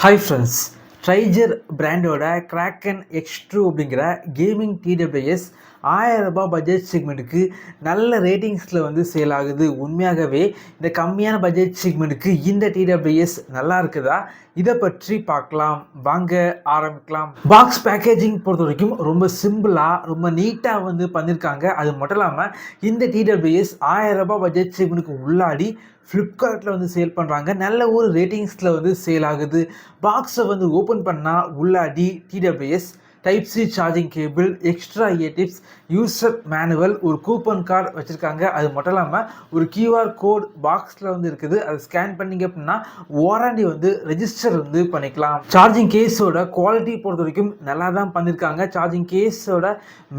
Hi friends, ட்ரைஜர் பிராண்டோட Kraken X2 அப்படிங்கிற gaming TWS ₹1000 budget செக்மெண்ட்டுக்கு நல்ல ரேட்டிங்ஸில் சேல் ஆகுது. உண்மையாகவே இந்த கம்மியான பட்ஜெட் செக்மெண்ட்டுக்கு இந்த டிடபிள்யூஎஸ் நல்லா இருக்குதா? இதை பற்றி பார்க்கலாம், வாங்க ஆரம்பிக்கலாம். பாக்ஸ் பேக்கேஜிங் பொறுத்த வரைக்கும் ரொம்ப சிம்பிளாக ரொம்ப நீட்டாக பண்ணியிருக்காங்க. அது மட்டும் இல்லாமல் இந்த டிடபிள்யூஎஸ் ₹1000 பட்ஜெட் செக்மெண்ட்டுக்கு உள்ளாடி ஃப்ளிப்கார்ட்டில் சேல் பண்ணுறாங்க. நல்ல ஒரு ரேட்டிங்ஸில் சேல் ஆகுது. பாக்ஸை ஓப்பன் பண்ணால் உள்ளாடி TWS type C charging cable, extra eartips, user manual, ஒரு கூப்பன் கார்டு வச்சுருக்காங்க. அது மட்டும் இல்லாமல் ஒரு கியூஆர் கோட் பாக்ஸில் இருக்குது. அதை ஸ்கேன் பண்ணிங்க அப்படின்னா வாரண்டி ரெஜிஸ்டர் பண்ணிக்கலாம். சார்ஜிங் கேஸோட குவாலிட்டி பொறுத்த வரைக்கும் நல்லா தான் பண்ணியிருக்காங்க. சார்ஜிங் கேஸோட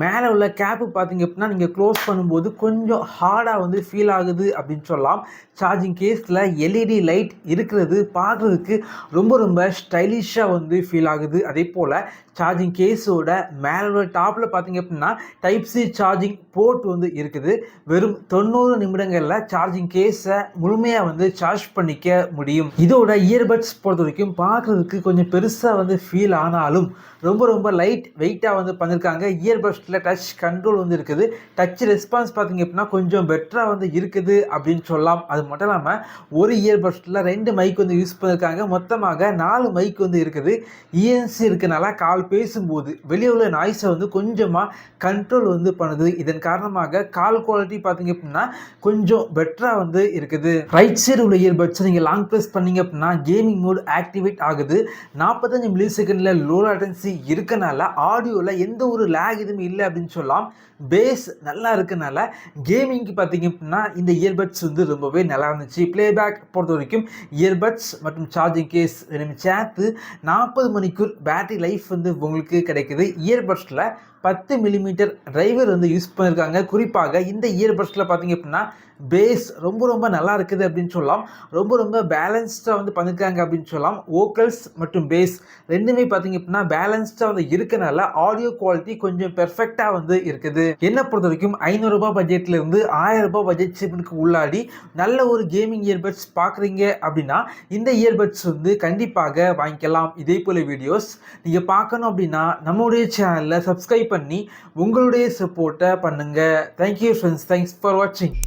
மேலே உள்ள கேப்பு பார்த்தீங்க அப்படின்னா நீங்கள் க்ளோஸ் பண்ணும்போது கொஞ்சம் ஹார்டாக ஃபீல் ஆகுது அப்படின்னு சொல்லலாம். சார்ஜிங் கேஸில் எல்இடி லைட் இருக்கிறது பார்க்குறதுக்கு ரொம்ப ஸ்டைலிஷாக ஃபீல் ஆகுது. அதே போல் சார்ஜிங் கேஸோட மேலே டாப்பில் பார்த்தீங்க அப்படின்னா டைப் சி சார்ஜிங் போர்ட் இருக்குது. வெறும் 90 நிமிடங்களில் சார்ஜிங் கேஸை முழுமையாக சார்ஜ் பண்ணிக்க முடியும். இதோட இயர்பட்ஸ் பொறுத்த வரைக்கும் பார்க்குறதுக்கு கொஞ்சம் பெருசாக ஃபீல் ஆனாலும் ரொம்ப லைட் வெயிட்டாக பண்ணியிருக்காங்க. இயர்பட்ஸில் டச் கண்ட்ரோல் இருக்குது. டச் ரெஸ்பான்ஸ் பார்த்தீங்க அப்படின்னா கொஞ்சம் பெட்டராக இருக்குது அப்படின்னு சொல்லலாம். அது மட்டும் இல்லாமல் ஒரு இயர்பட்ஸில் 2 மைக் யூஸ் பண்ணியிருக்காங்க. மொத்தமாக 4 மைக் இருக்குது. இஎன்சி இருக்கனால கால் பேசும்போது வெளியே உள்ள நாய்ஸை கொஞ்சமாக கண்ட்ரோல் பண்ணுது. இதன் காரணமாக கால் குவாலிட்டி பார்த்தீங்க அப்படின்னா கொஞ்சம் பெட்டராக இருக்குது. ரைட் சைடு உள்ள இயர்பட்ஸை நீங்கள் லாங் ப்ரெஸ் பண்ணீங்க அப்படின்னா கேமிங் மோட் ஆக்டிவேட் ஆகுது. 45 மில்லி செகண்டில் லோ லேட்டன்சி இருக்கனால ஆடியோவில் எந்த ஒரு லேக் எதுவுமே இல்லை அப்படின்னு சொல்லலாம். பேஸ் நல்லா இருக்கனால கேமிங்க்கு பார்த்தீங்க அப்படின்னா இந்த இயர்பட்ஸ் ரொம்பவே நல்லா இருந்துச்சு. பிளேபேக் பொறுத்த வரைக்கும் இயர்பட்ஸ் மற்றும் சார்ஜிங் கேஸ் ரெண்டுமே சேர்த்து 40 மணிக்கூர் பேட்டரி லைஃப் உங்களுக்கு கிடைக்குது. இயர்பட்ஸில் 10 மில்லிமீட்டர் டிரைவர் யூஸ் பண்ணியிருக்காங்க. குறிப்பாக இந்த இயர்பட்ஸில் பார்த்தீங்க அப்படின்னா பேஸ் ரொம்ப நல்லா இருக்குது அப்படின்னு சொல்லலாம். ரொம்ப பேலன்ஸ்டாக பண்ணியிருக்காங்க அப்படின்னு சொல்லலாம். வோக்கல்ஸ் மற்றும் பேஸ் ரெண்டுமே பார்த்தீங்க அப்படின்னா பேலன்ஸ்டாக இருக்கனால ஆடியோ குவாலிட்டி கொஞ்சம் பெர்ஃபெக்டாக இருக்குது. என்ன பொறுத்த வரைக்கும் ₹500 பட்ஜெட்லேருந்து ₹1000 பட்ஜெட் செக்மெண்ட்டுக்கு உள்ளாடி நல்ல ஒரு கேமிங் இயர்பட்ஸ் பார்க்குறீங்க அப்படின்னா இந்த இயர்பட்ஸ் கண்டிப்பாக வாங்கிக்கலாம். இதே போல் வீடியோஸ் நீங்கள் பார்க்கணும் அப்படின்னா நம்மளுடைய சேனலில் சப்ஸ்கிரைப் பண்ணி உங்களுடைய சப்போர்ட்டை பண்ணுங்கள். தேங்க்யூ ஃப்ரெண்ட்ஸ், தேங்க்ஸ் ஃபார் வாட்சிங்.